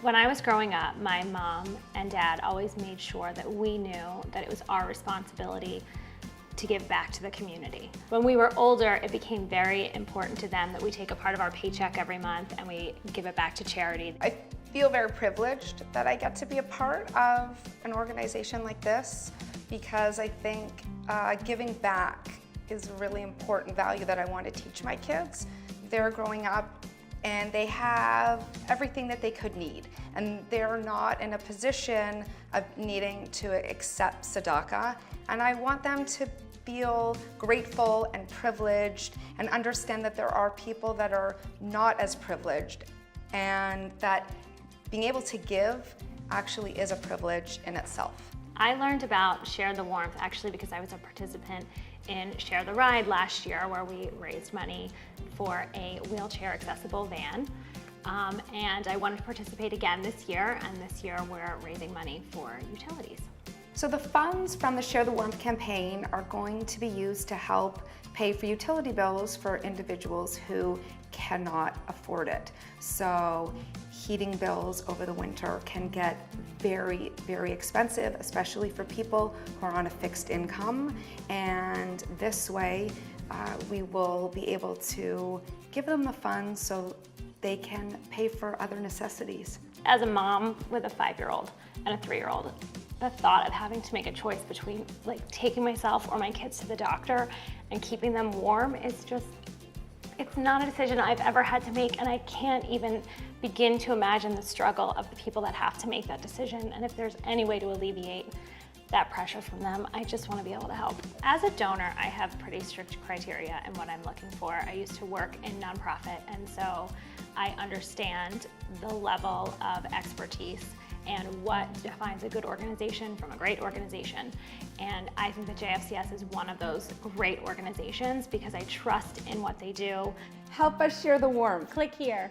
When I was growing up, my mom and dad always made sure that we knew that it was our responsibility to give back to the community. When we were older, it became very important to them that we take a part of our paycheck every month and we give it back to charity. I feel very privileged that I get to be a part of an organization like this, because I think giving back is a really important value that I want to teach my kids. They're growing up and they have everything that they could need, and they're not in a position of needing to accept tzedakah, and I want them to feel grateful and privileged and understand that there are people that are not as privileged, and that being able to give actually is a privilege in itself. I learned about Share the Warmth actually because I was a participant in Share the Ride last year, where we raised money for a wheelchair accessible van. And I wanted to participate again this year, and this year we're raising money for utilities. So the funds from the Share the Warmth campaign are going to be used to help pay for utility bills for individuals who cannot afford it. So heating bills over the winter can get very, very expensive, especially for people who are on a fixed income. And this way, we will be able to give them the funds so they can pay for other necessities. As a mom with a 5-year-old and a 3-year-old, the thought of having to make a choice between taking myself or my kids to the doctor and keeping them warm is just, it's not a decision I've ever had to make, and I can't even begin to imagine the struggle of the people that have to make that decision. And if there's any way to alleviate that pressure from them, I just want to be able to help. As a donor, I have pretty strict criteria in what I'm looking for. I used to work in nonprofit, and so I understand the level of expertise and what defines a good organization from a great organization. And I think that JFCS is one of those great organizations because I trust in what they do. Help us share the warmth. Click here.